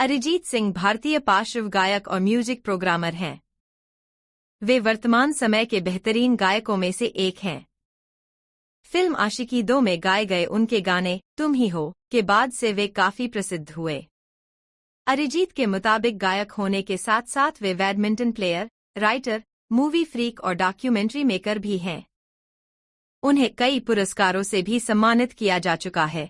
अरिजीत सिंह भारतीय पार्श्व गायक और म्यूजिक प्रोग्रामर हैं। वे वर्तमान समय के बेहतरीन गायकों में से एक हैं। फिल्म आशिकी 2 में गाए गए उनके गाने तुम ही हो के बाद से वे काफी प्रसिद्ध हुए। अरिजीत के मुताबिक गायक होने के साथ साथ वे badminton player, writer, movie freak और डॉक्यूमेंट्री मेकर भी हैं। उन्हें कई पुरस्कारों से भी सम्मानित किया जा चुका है।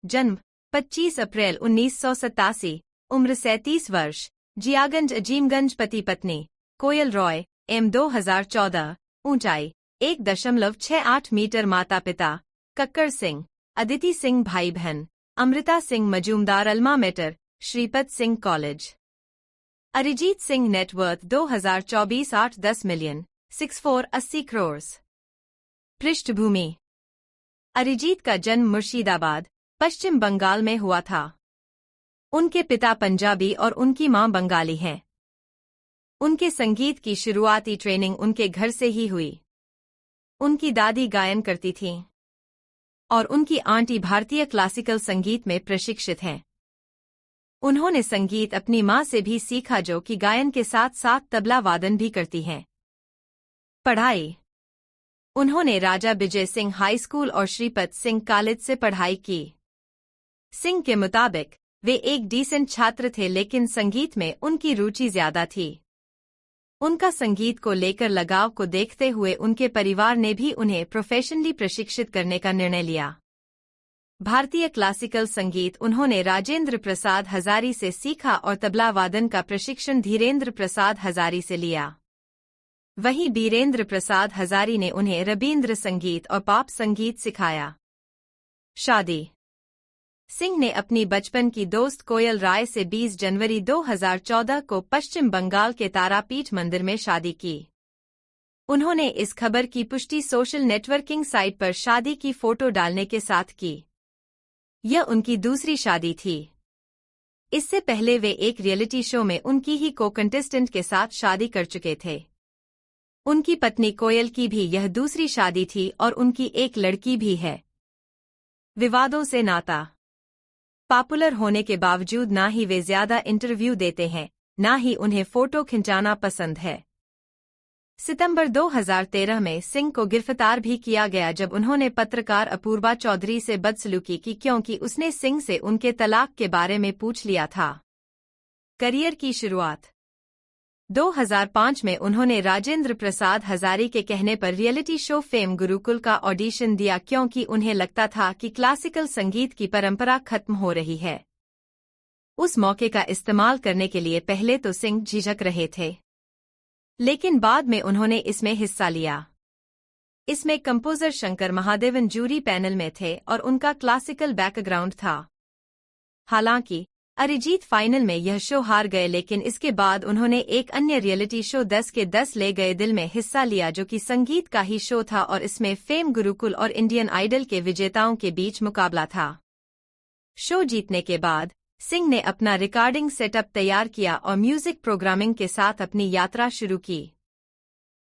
जन्म 25 अप्रैल 1987, उम्र 37 वर्ष, जियागंज अजीमगंज, पति पत्नी कोयल रॉय एम 2014, ऊंचाई 1.68 मीटर, माता पिता कक्कर सिंह, अदिति सिंह, भाई बहन Amrita Singh Majumdar, alma mater, Shripat Singh college. Arijit Singh net worth 2024 8-10 million 6480 crore. पृष्ठभूमि। अरिजीत का जन्म मुर्शिदाबाद, पश्चिम बंगाल में हुआ था। उनके पिता पंजाबी और उनकी मां बंगाली हैं। उनके संगीत की शुरुआती ट्रेनिंग उनके घर से ही हुई। उनकी दादी गायन करती थीं और उनकी आंटी भारतीय क्लासिकल संगीत में प्रशिक्षित हैं। उन्होंने संगीत अपनी मां से भी सीखा, जो कि गायन के साथ साथ तबला वादन भी करती हैं। पढ़ाई। उन्होंने राजा विजय सिंह हाई स्कूल और श्रीपत सिंह कॉलेज से पढ़ाई की। सिंह के मुताबिक वे एक डिसेंट छात्र थे, लेकिन संगीत में उनकी रुचि ज्यादा थी। उनका संगीत को लेकर लगाव को देखते हुए उनके परिवार ने भी उन्हें प्रोफेशनली प्रशिक्षित करने का निर्णय लिया। भारतीय क्लासिकल संगीत उन्होंने राजेंद्र प्रसाद हजारी से सीखा और तबला वादन का प्रशिक्षण धीरेंद्र प्रसाद हजारी से लिया। वहीं बीरेंद्र प्रसाद हजारी ने उन्हें रबींद्र संगीत और पॉप संगीत सिखाया। शादी। सिंह ने अपनी बचपन की दोस्त कोयल राय से 20 जनवरी 2014 को पश्चिम बंगाल के तारापीठ मंदिर में शादी की। उन्होंने इस खबर की पुष्टि सोशल नेटवर्किंग साइट पर शादी की फोटो डालने के साथ की। यह उनकी दूसरी शादी थी। इससे पहले वे एक रियलिटी शो में उनकी ही को-कंटेस्टेंट के साथ शादी कर चुके थे। उनकी पत्नी कोयल की भी यह दूसरी शादी थी और उनकी एक लड़की भी है। विवादों से नाता। पॉपुलर होने के बावजूद ना ही वे ज्यादा इंटरव्यू देते हैं, ना ही उन्हें फोटो खिंचाना पसंद है। सितंबर 2013 में सिंह को गिरफ्तार भी किया गया जब उन्होंने पत्रकार अपूर्वा चौधरी से बदसलूकी की, क्योंकि उसने सिंह से उनके तलाक के बारे में पूछ लिया था। करियर की शुरुआत। 2005 में उन्होंने राजेंद्र प्रसाद हजारी के कहने पर रियलिटी शो फेम गुरुकुल का ऑडिशन दिया, क्योंकि उन्हें लगता था कि क्लासिकल संगीत की परंपरा खत्म हो रही है। उस मौके का इस्तेमाल करने के लिए पहले तो सिंह झिझक रहे थे, लेकिन बाद में उन्होंने इसमें हिस्सा लिया। इसमें composer Shankar Mahadevan jury panel में थे और उनका क्लासिकल बैकग्राउंड था। हालांकि अरिजीत फाइनल में यह शो हार गए, लेकिन इसके बाद उन्होंने एक अन्य रियलिटी शो 10 के 10 ले गए दिल में हिस्सा लिया, जो कि संगीत का ही शो था और इसमें फेम गुरुकुल और इंडियन आइडल के विजेताओं के बीच मुकाबला था। शो जीतने के बाद सिंह ने अपना रिकॉर्डिंग सेटअप तैयार किया और म्यूजिक प्रोग्रामिंग के साथ अपनी यात्रा शुरू की।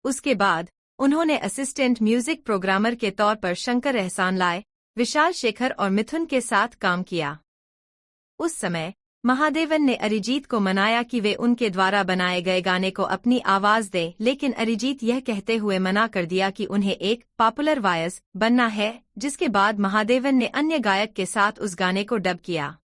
उसके बाद उन्होंने असिस्टेंट म्यूजिक प्रोग्रामर के तौर पर शंकर एहसान लाए, विशाल शेखर और मिथुन के साथ काम किया। उस समय महादेवन ने अरिजीत को मनाया कि वे उनके द्वारा बनाए गए गाने को अपनी आवाज दें, लेकिन अरिजीत यह कहते हुए मना कर दिया कि उन्हें एक पॉपुलर वॉयस बनना है, जिसके बाद महादेवन ने अन्य गायक के साथ उस गाने को डब किया।